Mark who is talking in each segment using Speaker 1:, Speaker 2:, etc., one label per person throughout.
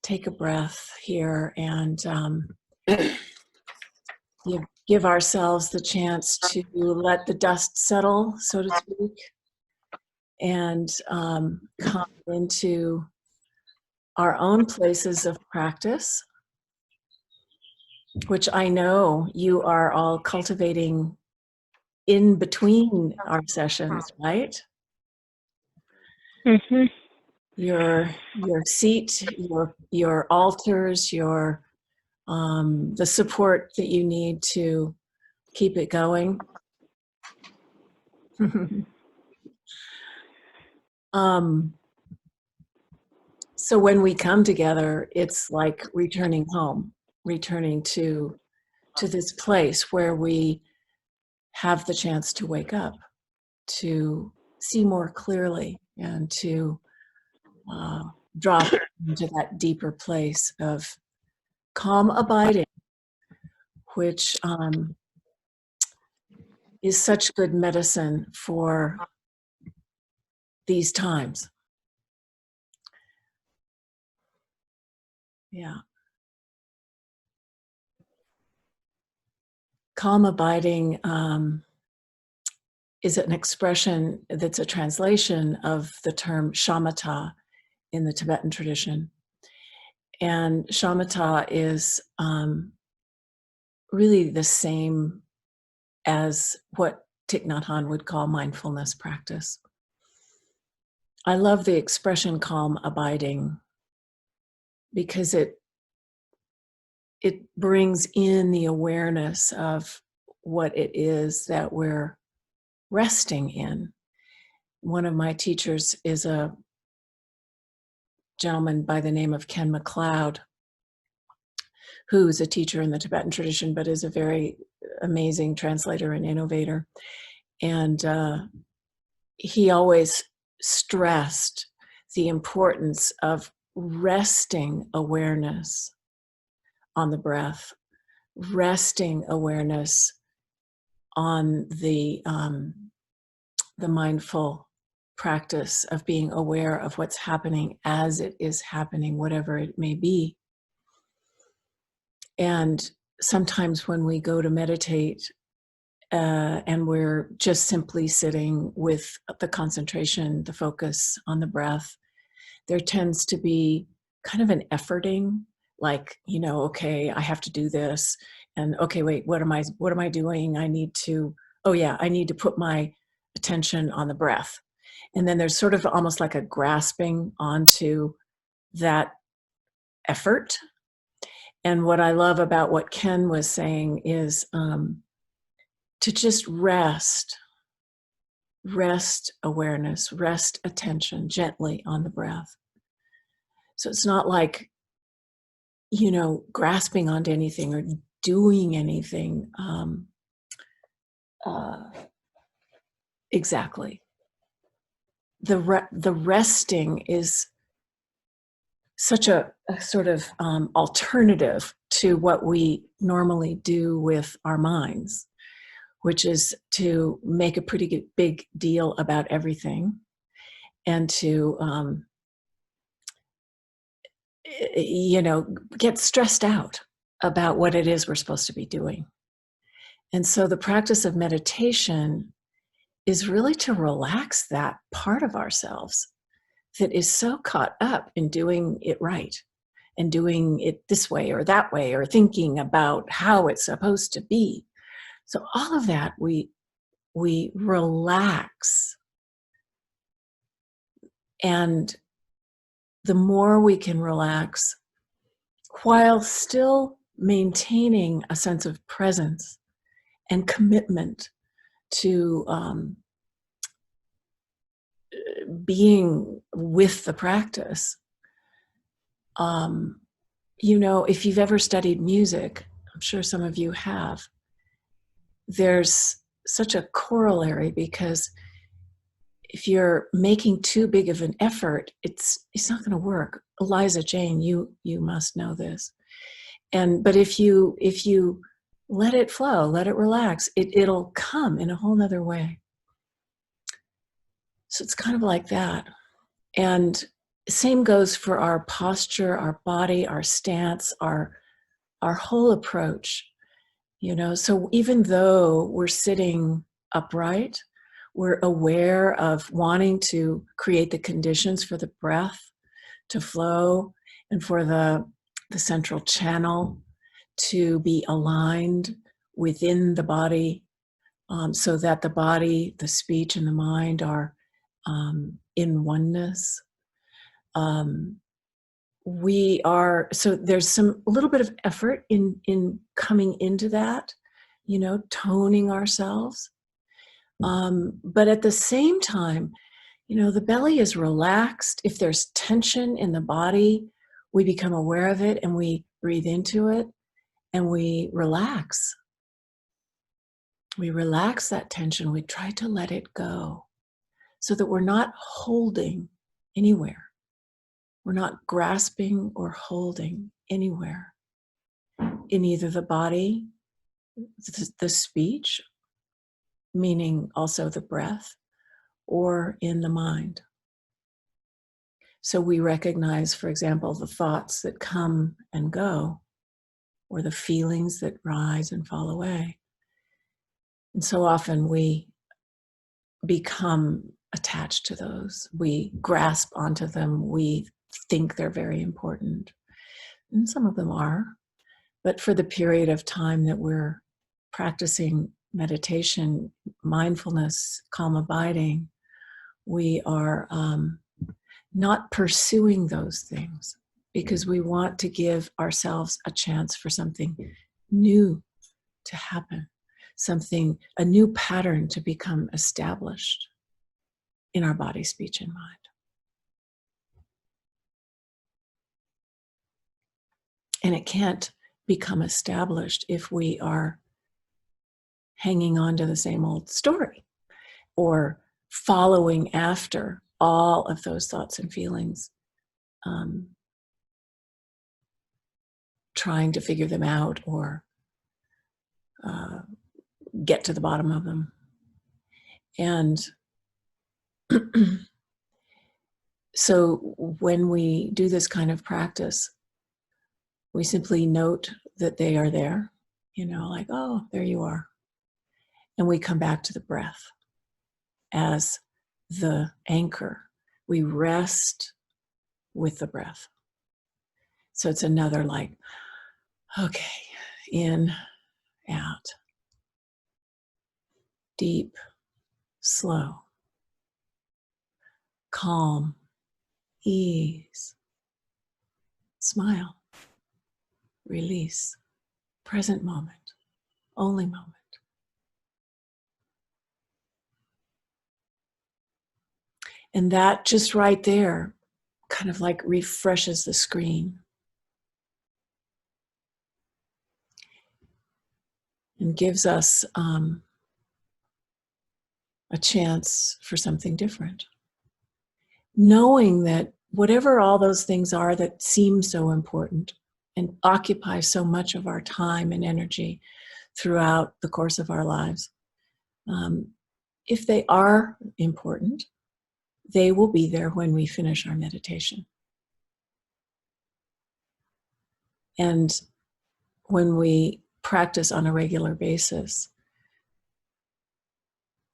Speaker 1: take a breath here and give ourselves the chance to let the dust settle, so to speak, and come into our own places of practice, which I know you are all cultivating in between our sessions, right?
Speaker 2: Mm-hmm.
Speaker 1: Your seat, your altars, your the support that you need to keep it going. So when we come together, it's like returning home, returning to this place where we have the chance to wake up, to see more clearly, and to drop into that deeper place of calm abiding, which is such good medicine for these times. Yeah. Calm abiding is an expression that's a translation of the term shamatha in the Tibetan tradition. And shamatha is really the same as what Thich Nhat Hanh would call mindfulness practice. I love the expression calm abiding because it brings in the awareness of what it is that we're resting in. One of my teachers is a gentleman by the name of Ken MacLeod, who is a teacher in the Tibetan tradition, but is a very amazing translator and innovator. And he always stressed the importance of resting awareness on the breath, resting awareness on the mindful practice of being aware of what's happening as it is happening, whatever it may be. And sometimes when we go to meditate and we're just simply sitting with the concentration, the focus on the breath, there tends to be kind of an efforting, like, okay, I have to do this. And okay, wait, what am I doing? I need to put my attention on the breath. And then there's sort of almost like a grasping onto that effort. And what I love about what Ken was saying is to just rest awareness, rest attention gently on the breath. So it's not like, grasping onto anything or doing anything exactly. The resting is such a sort of alternative to what we normally do with our minds, which is to make a pretty big deal about everything and to, get stressed out about what it is we're supposed to be doing. And so the practice of meditation is really to relax that part of ourselves that is so caught up in doing it right and doing it this way or that way or thinking about how it's supposed to be. So all of that we relax. And the more we can relax while still maintaining a sense of presence and commitment to being with the practice. If you've ever studied music, I'm sure some of you have, there's such a corollary, because if you're making too big of an effort, it's not going to work. Eliza Jane, you must know this. But if you let it flow, let it relax, it'll come in a whole nother way. So it's kind of like that. And same goes for our posture, our body, our stance, our whole approach. So even though we're sitting upright, we're aware of wanting to create the conditions for the breath to flow and for the central channel to be aligned within the body, so that the body, the speech, and the mind are in oneness. So there's a little bit of effort in coming into that, toning ourselves. But at the same time, the belly is relaxed. If there's tension in the body, we become aware of it and we breathe into it and we relax. We relax that tension. We try to let it go so that we're not holding anywhere. We're not grasping or holding anywhere in either the body, the speech, meaning also the breath, or in the mind. So we recognize, for example, the thoughts that come and go, or the feelings that rise and fall away. And so often we become attached to those. We grasp onto them. We think they're very important. And some of them are. But for the period of time that we're practicing meditation, mindfulness, calm abiding, we are not pursuing those things because we want to give ourselves a chance for something new to happen, a new pattern to become established in our body, speech, and mind. And it can't become established if we are hanging on to the same old story or following after all of those thoughts and feelings, trying to figure them out or get to the bottom of them. And so when we do this kind of practice, we simply note that they are there, like, oh, there you are. And we come back to the breath as the anchor. We rest with the breath. So it's another like, okay, in, out, deep, slow, calm, ease, smile, release, present moment, only moment. And that just right there kind of like refreshes the screen and gives us a chance for something different. Knowing that whatever all those things are that seem so important and occupy so much of our time and energy throughout the course of our lives, if they are important, they will be there when we finish our meditation. And when we practice on a regular basis,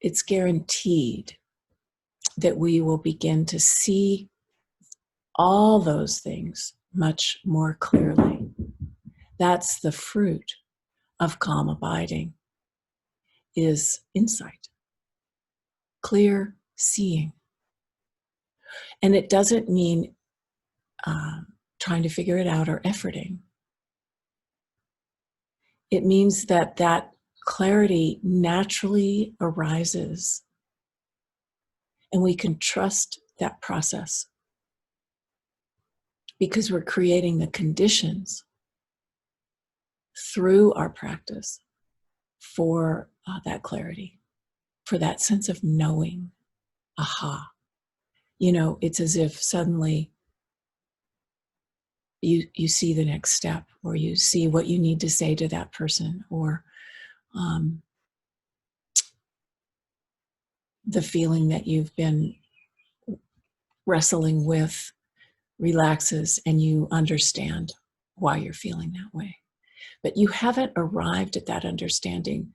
Speaker 1: it's guaranteed that we will begin to see all those things much more clearly. That's the fruit of calm abiding, is insight, clear seeing. And it doesn't mean trying to figure it out or efforting. It means that clarity naturally arises and we can trust that process because we're creating the conditions through our practice for that clarity, for that sense of knowing, aha. It's as if suddenly you see the next step, or you see what you need to say to that person, or the feeling that you've been wrestling with relaxes and you understand why you're feeling that way. But you haven't arrived at that understanding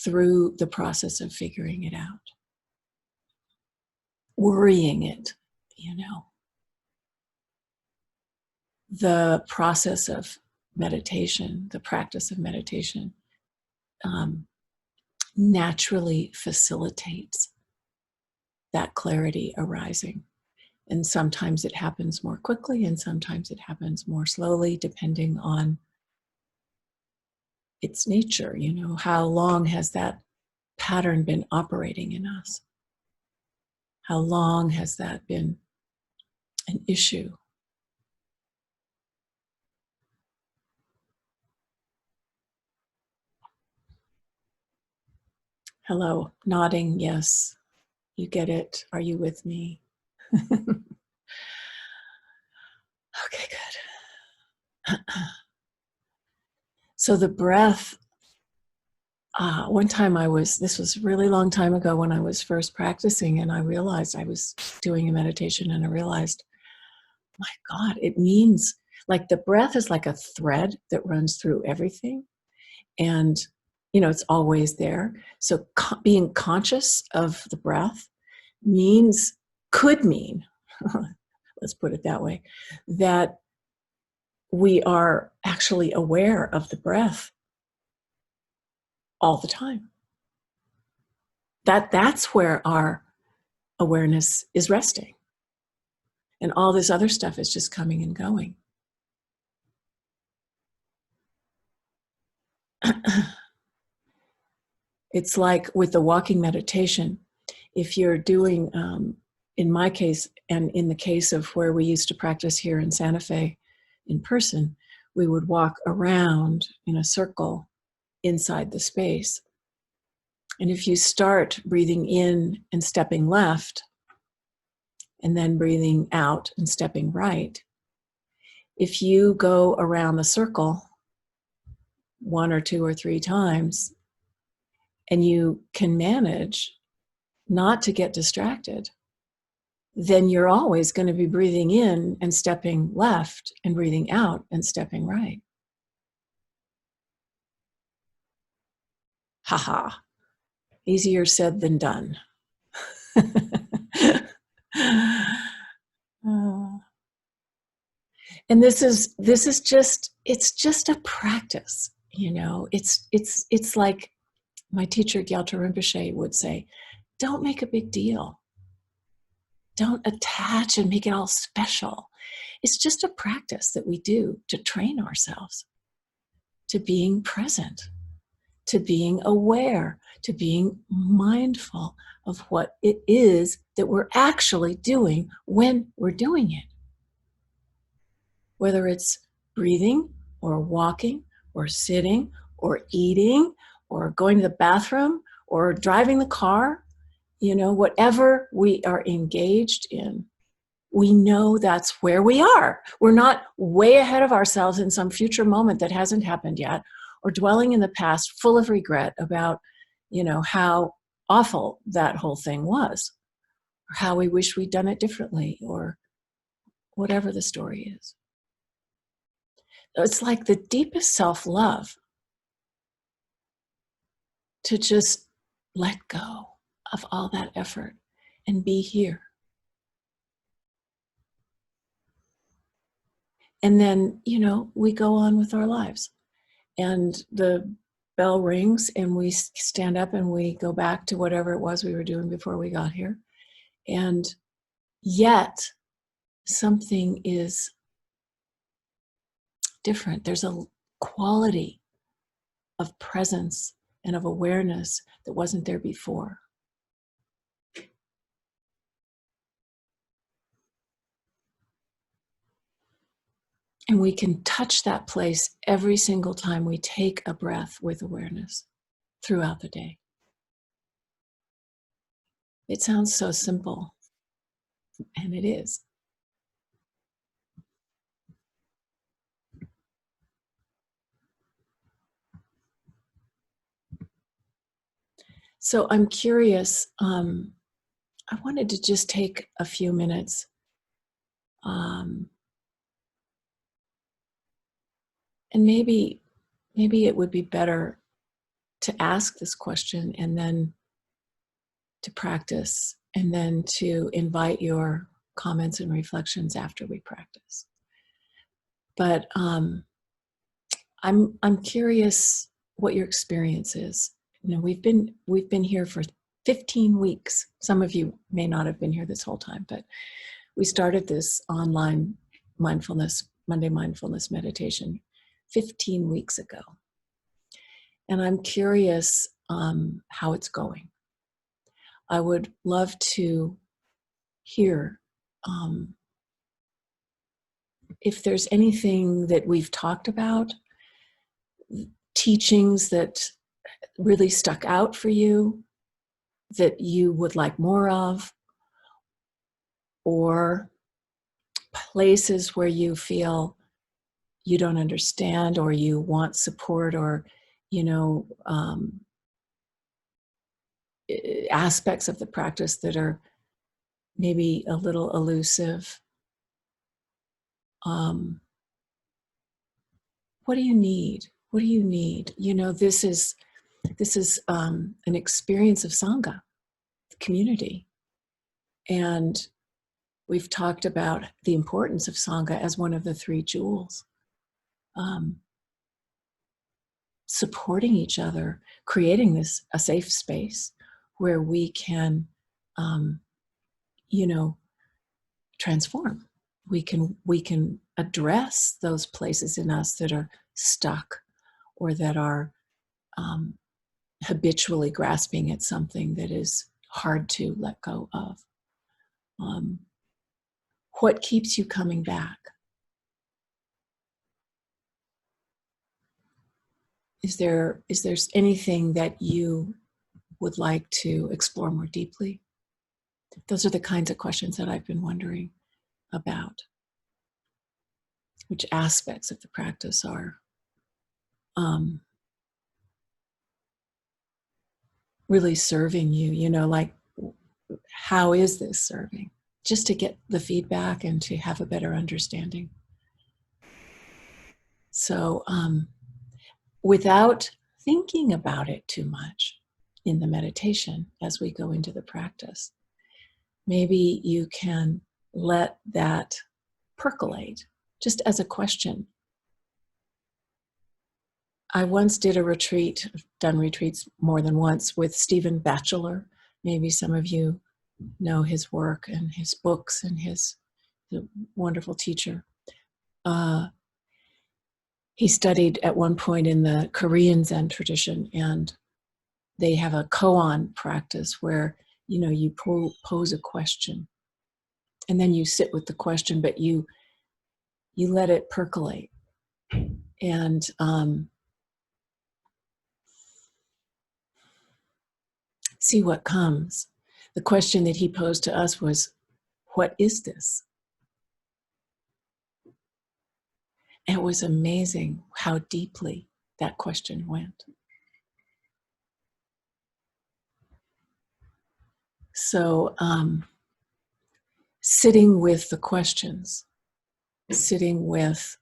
Speaker 1: through the process of figuring it out, worrying it, you know. The process of meditation, the practice of meditation, naturally facilitates that clarity arising. And sometimes it happens more quickly and sometimes it happens more slowly, depending on its nature. You know, how long has that pattern been operating in us? How long has that been an issue? Hello, nodding, yes. You get it. Are you with me? Okay, good. So the breath, one time this was a really long time ago when I was first practicing, and I realized I was doing a meditation and I realized, my God, it means like the breath is like a thread that runs through everything. And, you know, it's always there. So being conscious of the breath could mean, let's put it that way, that we are actually aware of the breath all the time. That's where our awareness is resting. And all this other stuff is just coming and going. It's like with the walking meditation, if you're doing, in my case, and in the case of where we used to practice here in Santa Fe in person, we would walk around in a circle inside the space. And if you start breathing in and stepping left, and then breathing out and stepping right, if you go around the circle 1 or 2 or 3 times, and you can manage not to get distracted, then you're always going to be breathing in and stepping left and breathing out and stepping right. Haha. Easier said than done. And this is just, it's just a practice, you know. It's like my teacher Gyalta Rinpoche would say, don't make a big deal. Don't attach and make it all special. It's just a practice that we do to train ourselves to being present, to being aware, to being mindful of what it is that we're actually doing when we're doing it. Whether it's breathing or walking or sitting or eating or going to the bathroom or driving the car, you know, whatever we are engaged in, we know that's where we are. We're not way ahead of ourselves in some future moment that hasn't happened yet, or dwelling in the past full of regret about, you know, how awful that whole thing was, or how we wish we'd done it differently, or whatever the story is. It's like the deepest self-love to just let go of all that effort and be here. And then, you know, we go on with our lives. And the bell rings and we stand up and we go back to whatever it was we were doing before we got here. And yet something is different. There's a quality of presence and of awareness that wasn't there before. And we can touch that place every single time we take a breath with awareness throughout the day. It sounds so simple, and it is. So I'm curious, I wanted to just take a few minutes And maybe it would be better to ask this question and then to practice and then to invite your comments and reflections after we practice. But I'm curious what your experience is. You know, we've been here for 15 weeks. Some of you may not have been here this whole time, but we started this online Monday mindfulness meditation 15 weeks ago. And I'm curious how it's going. I would love to hear if there's anything that we've talked about, teachings that really stuck out for you, that you would like more of, or places where you feel you don't understand or you want support, or aspects of the practice that are maybe a little elusive. What do you need? What do you need? You know, this is an experience of Sangha, community. And we've talked about the importance of Sangha as one of the three jewels. Supporting each other, creating a safe space where we can, transform. We can address those places in us that are stuck or that are habitually grasping at something that is hard to let go of. What keeps you coming back? Is there anything that you would like to explore more deeply? Those are the kinds of questions that I've been wondering about. Which aspects of the practice are really serving you? You know, like, how is this serving? Just to get the feedback and to have a better understanding. So without thinking about it too much in the meditation as we go into the practice, maybe you can let that percolate just as a question. I once did a retreat, I've done retreats more than once, with Stephen Batchelor. Maybe some of you know his work and his books, and he's a wonderful teacher. He studied at one point in the Korean Zen tradition, and they have a koan practice where, you pose a question, and then you sit with the question, but you let it percolate. And see what comes. The question that he posed to us was, what is this? And it was amazing how deeply that question went. So sitting with the questions, sitting with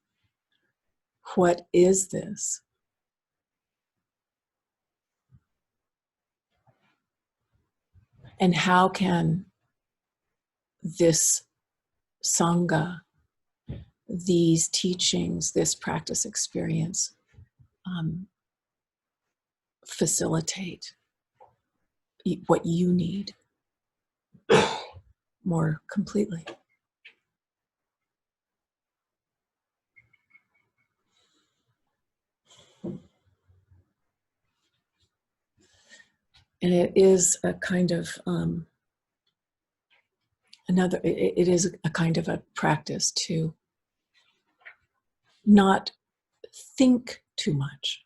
Speaker 1: what is this? And how can this Sangha, these teachings, this practice experience facilitate what you need more completely? And it is a kind of it is a kind of a practice to not think too much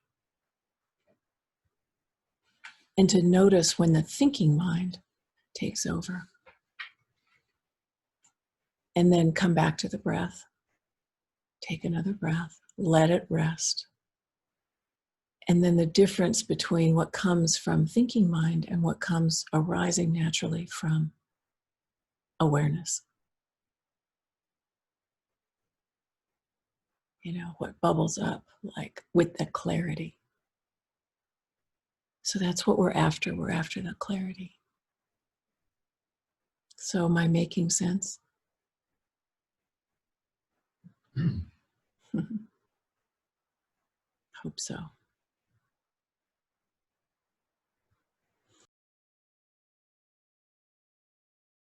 Speaker 1: and to notice when the thinking mind takes over, and then come back to the breath. Take another breath, let it rest. And then the difference between what comes from thinking mind and what comes arising naturally from awareness. what bubbles up, like with the clarity. So that's what we're after. We're after the clarity. So am I making sense? Hope so.